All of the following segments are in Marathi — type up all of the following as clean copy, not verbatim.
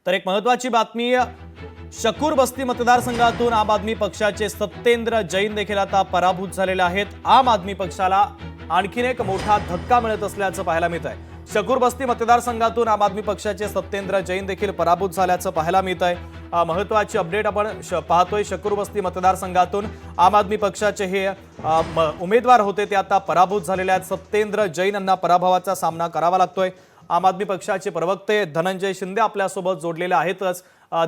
तर एक महत्त्वाची बातमी, शकूर बस्ती मतदारसंघातून आम आदमी पक्षाचे सत्येंद्र जैन देखील आता पराभूत झालेले आहेत। आम आदमी पक्षाला आणखीन एक मोठा धक्का मिळत असल्याचं पाहायला मिळत आहे। शकूर बस्ती मतदारसंघातून आम आदमी पक्षाचे सत्येंद्र जैन देखील पराभूत झाल्याचं पाहायला मिळत आहे। महत्त्वाची अपडेट आपण पाहतोय। शकूर बस्ती मतदारसंघातून आम आदमी पक्षाचे हे उमेदवार होते ते आता पराभूत झालेले आहेत। सत्येंद्र जैन यांना पराभवाचा सामना करावा लागतोय। आम आदमी पक्षाचे प्रवक्ते धनंजय शिंदे आपल्यासोबत जोडलेले आहेतच।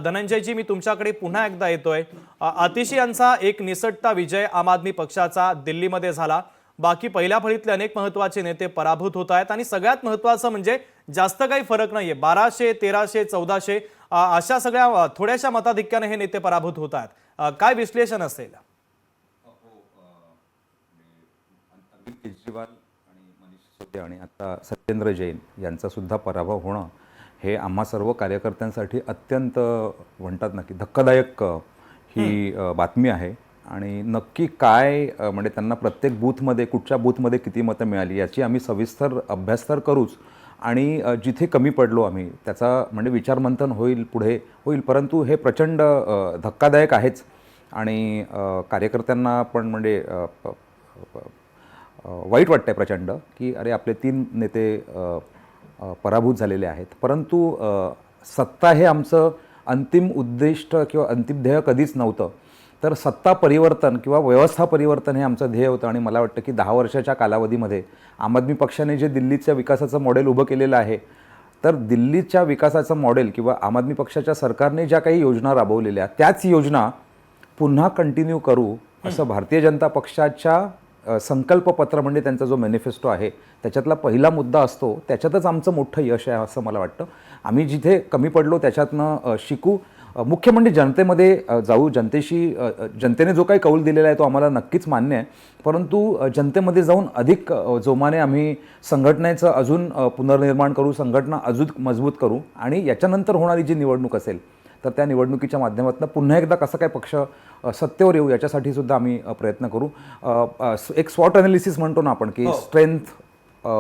धनंजयजी, मी तुमच्याकडे पुन्हा एकदा येतोय। आतिशी यांचा एक निसटता विजय आम आदमी पक्षाचा दिल्लीमध्ये झाला। बाकी पहिल्या फळीतले अनेक महत्त्वाचे नेते पराभूत होत आहेत आणि सगळ्यात महत्त्वाचं म्हणजे जास्त काही फरक नाहीये। 1200, 1300, 1400 अशा सगळ्या थोड्याशा मताधिक्याने हे नेते पराभूत होत आहेत। काय विश्लेषण असेल? केजरीवाल आणि मनीष सिसोदिया आणि आता सत्येंद्र जैन यांचा सुद्धा पराभव होणं हे आम्हा सर्व कार्यकर्त्यांसाठी अत्यंत म्हणतात ना की धक्कादायक ही बातमी आहे। आणि नक्की काय म्हणजे त्यांना प्रत्येक बूथमध्ये कुठच्या बूथमध्ये किती मतं मिळाली याची आम्ही सविस्तर अभ्यास तर करूच आणि जिथे कमी पडलो आम्ही त्याचा म्हणजे विचारमंथन पुढे होईल, परंतु हे प्रचंड धक्कादायक आहेच। आणि कार्यकर्त्यांना पण म्हणजे वाईट वाटतंय प्रचंड की अरे आपले 3 नेते पराभूत झालेले आहेत। परंतु सत्ता हे आमचं अंतिम उद्दिष्ट किंवा अंतिम ध्येय कधीच नव्हतं। तर सत्ता परिवर्तन किंवा व्यवस्था परिवर्तन हे आमचं ध्येय होतं। आणि मला वाटतं की 10 वर्षाच्या कालावधीमध्ये आम आदमी पक्षाने जे दिल्लीच्या विकासाचं मॉडेल उभं केलेलं आहे, तर दिल्लीच्या विकासाचं मॉडेल किंवा आम आदमी पक्षाच्या सरकारने ज्या काही योजना राबवलेल्या त्याच योजना पुन्हा कंटिन्यू करू असं भारतीय जनता पक्षाच्या संकल्पपत्र म्हणजे त्यांचा जो मॅनिफेस्टो आहे त्याच्यातला पहिला मुद्दा असतो। त्याच्यातच आमचं मोठं यश आहे असं मला वाटतं। आम्ही जिथे कमी पडलो त्याच्यातनं शिकू, मुख्य म्हणजे जनतेमध्ये जाऊ, जनतेने जो काही कौल दिलेला आहे तो आम्हाला नक्कीच मान्य आहे, परंतु जनतेमध्ये जाऊन अधिक जोमाने आम्ही संघटनेचं अजून पुनर्निर्माण करू, संघटना अजून मजबूत करू आणि याच्यानंतर होणारी जी निवडणूक असेल तर त्या निवडणुकीच्या माध्यमातून पुन्हा एकदा कसा काय पक्ष सत्तेवर येऊ याच्यासाठी सुद्धा आम्ही प्रयत्न करू। एक स्वॉट अनालिसिस म्हणतो ना आपण की स्ट्रेंथ,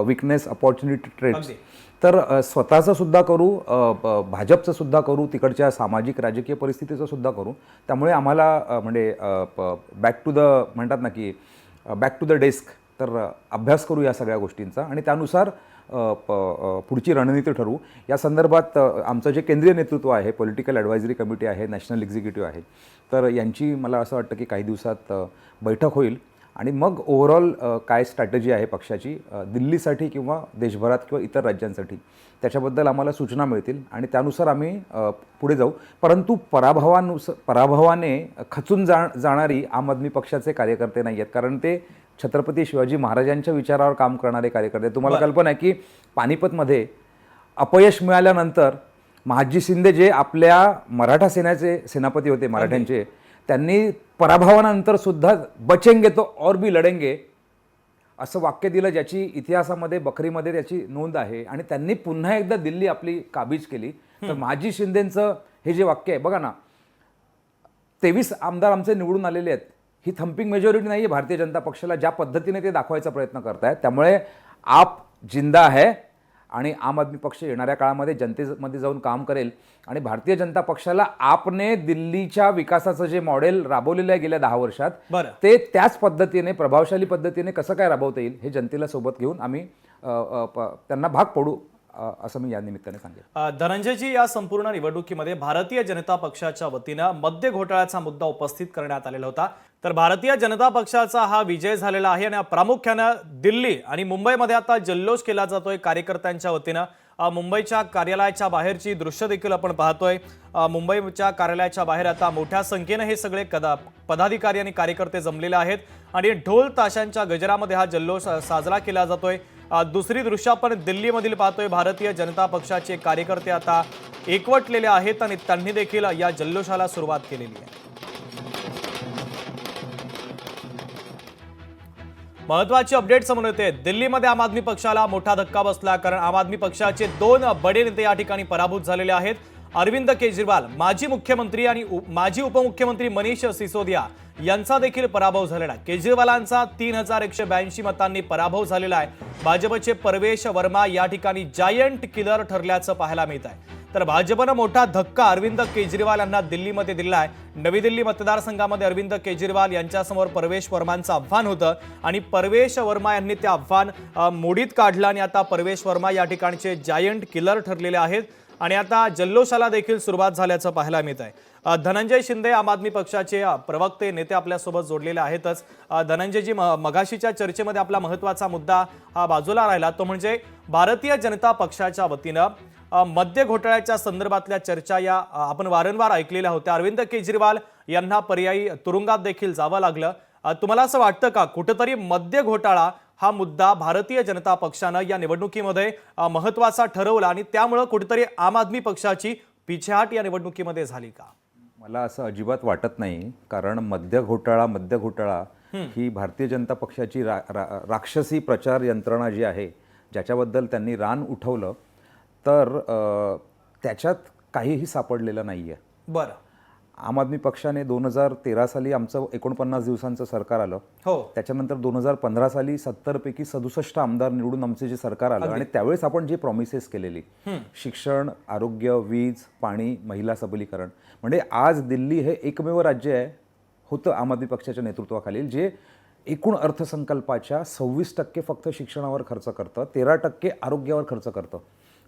विकनेस, अपॉर्च्युनिटी, ट्रेड्स, तर स्वतःचं सुद्धा करू, भाजपचं सुद्धा करू, तिकडच्या सामाजिक राजकीय परिस्थितीचं सुद्धा करू। त्यामुळे आम्हाला म्हणजे बॅक टू द म्हणतात ना की बॅक टू द डेस्क, तर अभ्यास करू या सगळ्या गोष्टींचा आणि त्यानुसार पुढची रणनीती ठरवू। या संदर्भात आमचं जे केंद्रीय नेतृत्व आहे, पॉलिटिकल ॲडवायझरी कमिटी आहे, नॅशनल एक्झिक्युटिव्ह आहे, तर यांची मला असं वाटतं की काही दिवसात बैठक होईल आणि मग ओव्हरऑल काय स्ट्रॅटेजी आहे पक्षाची दिल्लीसाठी किंवा देशभरात किंवा इतर राज्यांसाठी त्याच्याबद्दल आम्हाला सूचना मिळतील आणि त्यानुसार आम्ही पुढे जाऊ। परंतु पराभवाने खचून जाणारी आम आदमी पक्षाचे कार्यकर्ते नाही आहेत, कारण ते छत्रपती शिवाजी महाराजांच्या विचारावर काम करणारे कार्यकर्ते। तुम्हाला कल्पना आहे की पानिपतमध्ये अपयश मिळाल्यानंतर महादजी शिंदे जे आपल्या मराठा सेनेचे सेनापती होते मराठ्यांचे, त्यांनी पराभवानंतर सुद्धा बचेंगे तो और भी लढेंगे असं वाक्य दिलं, ज्याची इतिहासामध्ये बखरीमध्ये त्याची नोंद आहे। आणि त्यांनी पुन्हा एकदा दिल्ली आपली काबीज केली। तर महादजी शिंदेंचं हे जे वाक्य आहे बघा ना, 23 आमदार आमचे निवडून आलेले आहेत, ही थम्पिंग मेजॉरिटी नाही आहे भारतीय जनता पक्षाला, ज्या पद्धतीने ते दाखवायचा प्रयत्न करतायत। त्यामुळे आप जिंदा है आणि आम आदमी पक्ष येणाऱ्या काळामध्ये जनतेमध्ये जाऊन काम करेल आणि भारतीय जनता पक्षाला आपने दिल्लीच्या विकासाचं जे मॉडेल राबवलेलं आहे गेल्या 10 वर्षात ते त्याच पद्धतीने प्रभावशाली पद्धतीने कसं काय राबवता येईल हे जनतेला सोबत घेऊन आम्ही त्यांना भाग पडू असं मी या निमित्ताने सांगेन। धनंजयजी, या संपूर्ण निवडणुकीमध्ये भारतीय जनता पक्षाच्या वतीनं मद्य घोटाळ्याचा मुद्दा उपस्थित करण्यात आलेला होता। तर भारतीय जनता पक्षाचा हा विजय झालेला आहे आणि प्रामुख्याने दिल्ली आणि मुंबईमध्ये आता जल्लोष केला जातोय कार्यकर्त्यांच्या वतीनं। मुंबईच्या कार्यालयाच्या बाहेरची दृश्य देखील आपण पाहतोय। मुंबईच्या कार्यालयाच्या बाहेर आता मोठ्या संख्येने हे सगळे पदाधिकारी आणि कार्यकर्ते जमलेले आहेत आणि ढोल ताशांच्या गजरामध्ये हा जल्लोष साजरा केला जातोय। दुसरी दृश्य आपण दिल्लीमधील पाहतोय। भारतीय जनता पक्षाचे कार्यकर्ते आता एकवटलेले आहेत आणि त्यांनी देखील या जल्लोषाला सुरुवात केलेली आहे। महत्वाची अपडेट समोर येते। दिल्लीमध्ये आम आदमी पक्षाला मोठा धक्का बसला, कारण आम आदमी पक्षाचे 2 बडे नेते या ठिकाणी पराभूत झालेले आहेत। अरविंद केजरीवाल, माजी मुख्यमंत्री आणि माजी उपमुख्यमंत्री मनीष सिसोदिया यांचा देखील पराभव झालेला आहे. केजरीवालांचा 3182 मतांनी पराभव झालेला आहे. भाजपचे परवेश वर्मा या ठिकाणी जायंट किलर ठरल्याचं पाहायला मिळत आहे. तर भाजपनं मोठा धक्का अरविंद केजरीवाल यांना दिल्लीमध्ये दिला आहे. नवी दिल्ली मतदारसंघामध्ये अरविंद केजरीवाल यांच्यासमोर परवेश वर्मांचं आव्हान होतं आणि परवेश वर्मा यांनी ते आव्हान मोडीत काढलं आणि आता परवेश वर्मा या ठिकाणचे जायंट किलर ठरलेले आहेत आणि आता जल्लोषाला देखील सुरुवात झाल्याचं पाहायला मिळत आहे. धनंजय शिंदे आम आदमी पक्षाचे प्रवक्ते नेते आपल्यासोबत जोडलेले आहेतच. धनंजयजी, मगाशीच्या चर्चेमध्ये आपला महत्त्वाचा मुद्दा हा बाजूला राहिला, तो म्हणजे भारतीय जनता पक्षाच्या वतीनं मद्य घोटाळ्याच्या संदर्भातल्या चर्चा या आपण वारंवार ऐकलेल्या होत्या. अरविंद केजरीवाल यांना पर्यायी तुरुंगात देखील जावं लागलं. तुम्हाला असं वाटतं का कुठेतरी मद्य घोटाळा हा मुद्दा भारतीय जनता पक्षानं या निवडणुकीमध्ये महत्त्वाचा ठरवला आणि त्यामुळे कुठेतरी आम आदमी पक्षाची पिछेहाट या निवडणुकीमध्ये झाली का? मला असं अजिबात वाटत नाही, कारण मद्य घोटाळा ही भारतीय जनता पक्षाची राक्षसी प्रचार यंत्रणा जी आहे, ज्याच्याबद्दल त्यांनी रान उठवलं, तर त्याच्यात काहीही सापडलेलं नाही आहे. बरं. आम आदमी पक्षाने 2013 साली आमचं 49 दिवसांचं सरकार आलं. हो. त्याच्यानंतर 2015 साली 70 पैकी 67 आमदार निवडून आमचे जे सरकार आलं आणि त्यावेळेस आपण जी प्रॉमिसेस केलेली, शिक्षण, आरोग्य, वीज, पाणी, महिला सबलीकरण, म्हणजे आज दिल्ली हे एकमेव राज्य आहे होतं आम आदमी पक्षाच्या नेतृत्वाखालील जे एकूण अर्थसंकल्पाच्या 26% फक्त शिक्षणावर खर्च करतं, 13% आरोग्यावर खर्च करतं.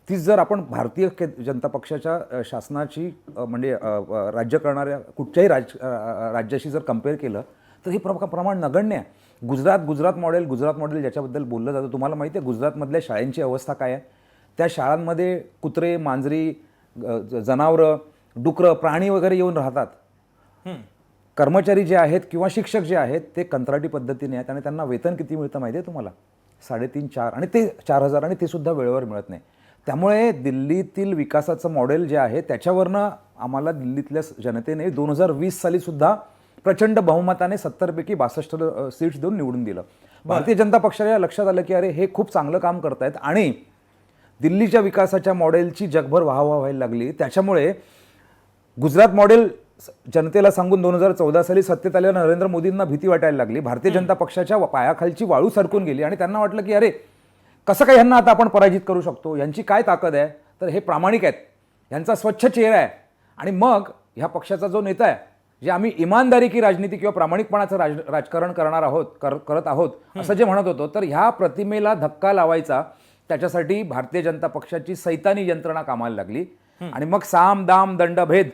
तीच जर आपण भारतीय जनता पक्षाच्या शासनाची म्हणजे राज्य करणाऱ्या कुठच्याही राज्याशी जर कम्पेअर केलं तर हे प्रमाण नगण्य आहे. गुजरात मॉडेल ज्याच्याबद्दल बोललं जातं, तुम्हाला माहिती आहे गुजरातमधल्या शाळांची अवस्था काय आहे? त्या शाळांमध्ये कुत्रे, मांजरी, जनावरं, डुकरं, प्राणी वगैरे येऊन राहतात. कर्मचारी जे आहेत किंवा शिक्षक जे आहेत ते कंत्राटी पद्धतीने आहेत आणि त्यांना वेतन किती मिळतं माहिती आहे तुम्हाला? 3.5-4 आणि ते 4,000 आणि ते सुद्धा वेळेवर मिळत नाही. त्यामुळे दिल्लीतील विकासाचं मॉडेल जे आहे त्याच्यावरनं आम्हाला दिल्लीतल्या जनतेने 2020 साली सुद्धा प्रचंड बहुमताने 70 पैकी 62 सीट्स देऊन निवडून दिलं. भारतीय जनता पक्षाच्या लक्षात आलं की अरे हे खूप चांगलं काम करतायत आणि दिल्लीच्या विकासाच्या मॉडेलची जगभर वाहवा व्हायला लागली. त्याच्यामुळे गुजरात मॉडेल जनतेला सांगून 2014 साली सत्तेत आलेल्या नरेंद्र मोदींना भीती वाटायला लागली. भारतीय जनता पक्षाच्या पायाखालची वाळू सरकून गेली आणि त्यांना वाटलं की अरे कसं काय ह्यांना आता आपण पराजित करू शकतो, यांची काय ताकद आहे, तर हे प्रामाणिक आहेत, यांचा स्वच्छ चेहरा आहे आणि मग ह्या पक्षाचा जो नेता आहे, जे आम्ही इमानदारी की राजनीती किंवा प्रामाणिकपणाचं राजकारण करत आहोत असं जे म्हणत होतो, तर ह्या प्रतिमेला धक्का लावायचा त्याच्यासाठी भारतीय जनता पक्षाची सैतानी यंत्रणा कामाला लागली आणि मग साम दाम दंडभेद,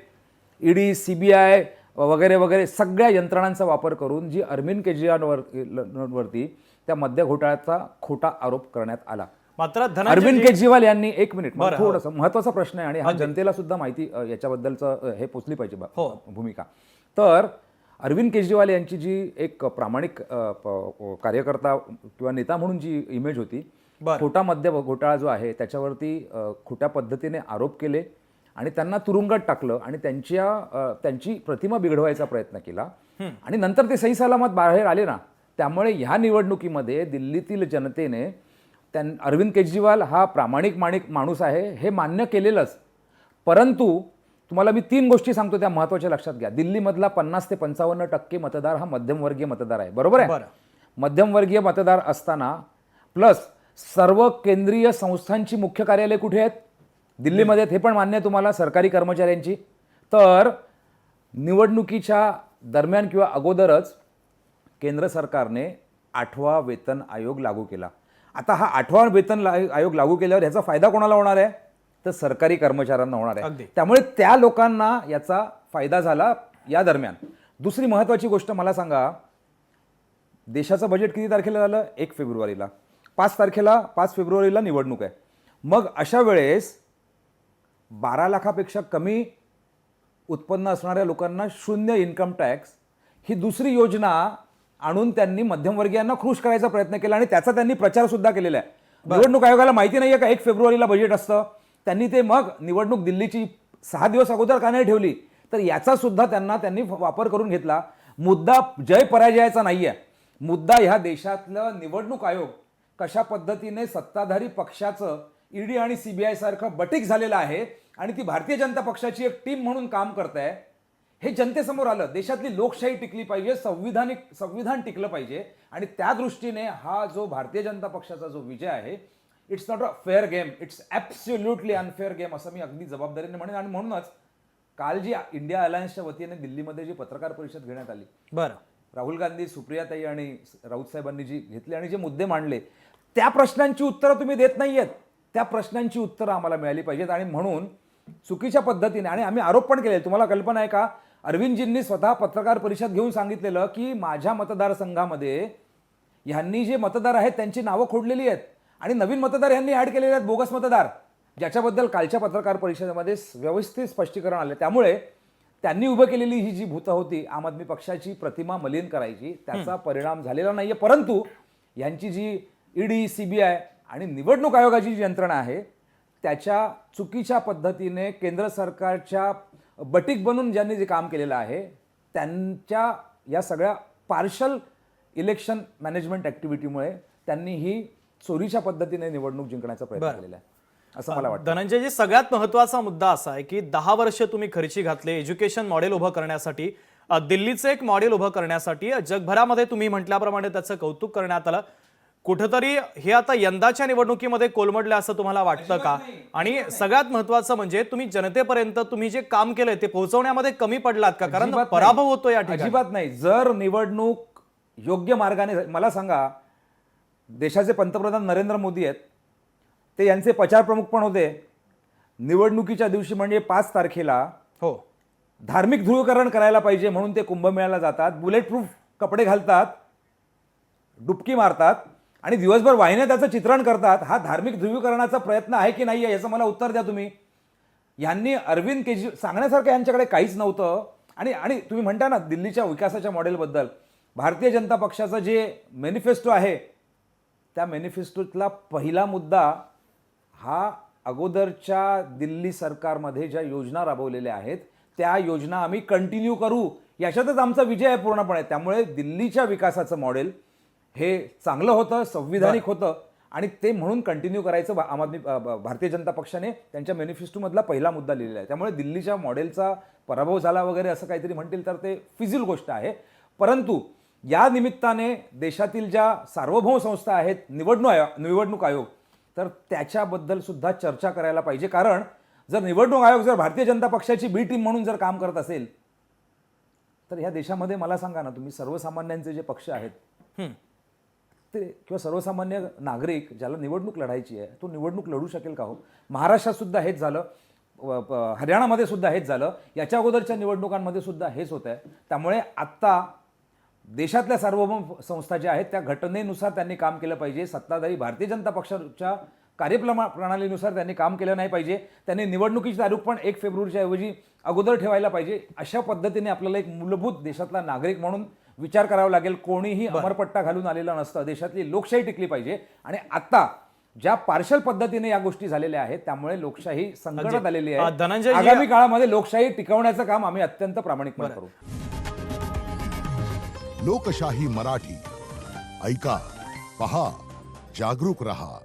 ईडी, CBI वगैरे वगैरे सगळ्या यंत्रणांचा वापर करून जी अरविंद केजरीवालवरती त्या मद्य घोटाळ्याचा खोटा आरोप करण्यात आला. मात्र अरविंद केजरीवाल यांनी एक मिनिट, थोडासा महत्वाचा प्रश्न आहे आणि हा जनतेला सुद्धा माहिती याच्याबद्दलचं हे पोचली पाहिजे भूमिका. तर अरविंद केजरीवाल यांची जी एक प्रामाणिक कार्यकर्ता किंवा नेता म्हणून जी इमेज होती, खोटा मद्य घोटाळा जो आहे त्याच्यावरती खोट्या पद्धतीने आरोप केले आणि त्यांना तुरुंगात टाकलं आणि त्यांची प्रतिमा बिघडवायचा प्रयत्न केला आणि नंतर ते सही सलामत बाहेर आले ना. त्यामुळे ह्या निवडणुकीमध्ये दिल्लीतील जनतेने अरविंद केजरीवाल हा प्रामाणिक माणूस आहे हे मान्य केलेलंच. परंतु तुम्हाला मी 3 गोष्टी सांगतो त्या महत्त्वाच्या लक्षात घ्या. दिल्लीमधला 50 ते 55% मतदार हा मध्यमवर्गीय मतदार आहे, बरोबर आहे? मध्यमवर्गीय मतदार असताना प्लस सर्व केंद्रीय संस्थांची मुख्य कार्यालय कुठे आहेत? दिल्लीमध्ये. हे पण मान्य आहे तुम्हाला, सरकारी कर्मचाऱ्यांची. तर निवडणुकीच्या दरम्यान किंवा अगोदरच केंद्र सरकारने 8वा वेतन आयोग लागू केला. आता हा 8वा वेतन आयोग लागू केल्यावर याचा फायदा कोणाला होणार आहे? तर सरकारी कर्मचाऱ्यांना होणार आहे. त्यामुळे त्या लोकांना याचा फायदा झाला या दरम्यान. दुसरी महत्त्वाची गोष्ट मला सांगा, देशाचं बजेट किती तारखेला झालं? 1 फेब्रुवारीला. 5 फेब्रुवारीला निवडणूक आहे. मग अशा वेळेस 12 लाखापेक्षा कमी उत्पन्न असणाऱ्या लोकांना 0 इन्कम टॅक्स ही दुसरी योजना आणून त्यांनी मध्यमवर्गीयांना खुश करायचा प्रयत्न केला आणि त्याचा त्यांनी प्रचार सुद्धा केलेला आहे. निवडणूक आयोगाला माहिती नाहीये का 1 फेब्रुवारीला बजेट असतं? त्यांनी ते मग निवडणूक दिल्लीची 6 दिवस अगोदर का नाही ठेवली? तर याचा सुद्धा त्यांनी वापर करून घेतला. मुद्दा जय पराजयाचा नाहीये. मुद्दा ह्या देशातलं निवडणूक आयोग कशा पद्धतीने सत्ताधारी पक्षाचं ईडी आणि CBI सारखं बटीक झालेलं आहे आणि ती भारतीय जनता पक्षाची एक टीम म्हणून काम करताय, हे जनतेसमोर आलं. देशातली लोकशाही टिकली पाहिजे, संविधान टिकलं पाहिजे आणि त्या दृष्टीने हा जो भारतीय जनता पक्षाचा जो विजय आहे, it's not a fair game, it's absolutely unfair game असं मी अगदी जबाबदारीने म्हणेन. आणि म्हणूनच काल जी इंडिया अलायन्सच्या वतीने दिल्लीमध्ये जी पत्रकार परिषद घेण्यात आली, बरं, राहुल गांधी, सुप्रियाताई आणि राऊत साहेबांनी जी घेतली आणि जे मुद्दे मांडले, त्या प्रश्नांची उत्तरं तुम्ही देत नाहीयेत. त्या प्रश्नांची उत्तरं आम्हाला मिळाली पाहिजेत. आणि म्हणून चुकीच्या पद्धतीने, आणि आम्ही आरोप पण केले, तुम्हाला कल्पना आहे का, अरविंदजींनी स्वतः पत्रकार परिषद घेऊन सांगितलेलं की माझ्या मतदारसंघामध्ये ह्यांनी जे मतदार आहेत त्यांची नावं खोडलेली आहेत आणि नवीन मतदार ह्यांनी ऍड केलेले आहेत, बोगस मतदार, ज्याच्याबद्दल कालच्या पत्रकार परिषदेमध्ये व्यवस्थित स्पष्टीकरण आले. त्यामुळे त्यांनी उभं केलेली ही जी भूत होती आम आदमी पक्षाची प्रतिमा मलिन करायची, त्याचा परिणाम झालेला नाहीये. परंतु यांची जी ईडी, सीबीआय आणि निवडणूक आयोगाची जी यंत्रणा आहे, त्याच्या चुकीच्या पद्धतीने केंद्र सरकारच्या बटीक बनून ज्यांनी जे काम केलेलं आहे, त्यांच्या या सगळ्या पार्शल इलेक्शन मॅनेजमेंट ॲक्टिव्हिटीमुळे त्यांनी ही चोरीच्या पद्धतीने निवडणूक जिंकण्याचा प्रयत्न केलेला आहे असं मला वाटतं. धनंजयजी, सगळ्यात महत्त्वाचा मुद्दा असा आहे की 10 वर्ष तुम्ही खर्ची घातले एज्युकेशन मॉडेल उभं करण्यासाठी, दिल्लीचं एक मॉडेल उभं करण्यासाठी. जगभरामध्ये तुम्ही म्हटल्याप्रमाणे त्याचं कौतुक करण्यात आलं. कुठंतरी हे आता यंदाच्या निवडणुकीमध्ये कोलमडलं असं तुम्हाला वाटतं का? आणि सगळ्यात महत्त्वाचं म्हणजे तुम्ही जनतेपर्यंत तुम्ही जे काम केलंय ते पोहोचवण्यामध्ये कमी पडलात का? कारण पराभव होतो या ठिकाणी. अजिबात नाही. जर निवडणूक योग्य मार्गाने, मला सांगा, देशाचे पंतप्रधान नरेंद्र मोदी आहेत, ते यांचे प्रचार प्रमुख पण होते. निवडणुकीच्या दिवशी म्हणजे 5 तारखेला हो, धार्मिक ध्रुवीकरण करायला पाहिजे म्हणून ते कुंभमेळ्याला जातात, बुलेट प्रूफ कपडे घालतात, डुबकी मारतात आणि दिवसभर वाहिन्या त्याचं चित्रण करतात. हा धार्मिक ध्रुवीकरणाचा प्रयत्न आहे की नाही याचं मला उत्तर द्या तुम्ही. यांनी अरविंद केजरीवाल सांगण्यासारखं यांच्याकडे काहीच नव्हतं. आणि तुम्ही म्हणता ना दिल्लीच्या विकासाच्या मॉडेलबद्दल, भारतीय जनता पक्षाचं जे मॅनिफेस्टो आहे, त्या मॅनिफेस्टोतला पहिला मुद्दा हा अगोदरच्या दिल्ली सरकारमध्ये ज्या योजना राबवलेल्या आहेत त्या योजना आम्ही कंटिन्यू करू, याच्यातच आमचा विजय आहे पूर्णपणे. त्यामुळे दिल्लीच्या विकासाचं मॉडेल हे चांगलं होतं, संविधानिक होतं आणि ते म्हणून कंटिन्यू करायचं भारतीय जनता पक्षाने त्यांच्या मॅनिफेस्टोमधला पहिला मुद्दा लिहिलेला आहे. त्यामुळे दिल्लीच्या मॉडेलचा पराभव झाला वगैरे असं काहीतरी म्हणतील तर ते फिजिल गोष्ट आहे. परंतु या निमित्ताने देशातील ज्या सार्वभौम संस्था आहेत, निवडणूक आयोग, तर त्याच्याबद्दल सुद्धा चर्चा करायला पाहिजे. कारण जर निवडणूक आयोग जर भारतीय जनता पक्षाची बी टीम म्हणून जर काम करत असेल तर ह्या देशामध्ये मला सांगा ना तुम्ही, सर्वसामान्यांचे जे पक्ष आहेत ते किंवा सर्वसामान्य नागरिक ज्याला निवडणूक लढायची आहे तो निवडणूक लढू शकेल का हो? महाराष्ट्रात सुद्धा हेच झालं, हरियाणामध्ये सुद्धा हेच झालं, याच्या अगोदरच्या निवडणुकांमध्ये सुद्धा हेच होत आहे. त्यामुळे आत्ता देशातल्या सार्वभौम संस्था ज्या आहेत त्या घटनेनुसार त्यांनी काम केलं पाहिजे. सत्ताधारी भारतीय जनता पक्षाच्या कार्यप्रणालीनुसार त्यांनी काम केलं नाही पाहिजे. त्यांनी निवडणुकीची तारीख पण 1 फेब्रुवारीच्या ऐवजी अगोदर ठेवायला पाहिजे. अशा पद्धतीने आपल्याला एक मूलभूत देशातला नागरिक म्हणून विचार करावा लागेल. कोणीही अमरपट्टा घालून आलेला नसतं. देशातली लोकशाही टिकली पाहिजे. आणि आता ज्या पार्शल पद्धतीने या गोष्टी झालेल्या आहेत त्यामुळे लोकशाही संकटात आलेली आहे. आगामी काळामध्ये लोकशाही टिकवण्याचं काम आम्ही अत्यंत प्रामाणिकपणे करू. लोकशाही मराठी ऐका, पहा, जागरूक रहा.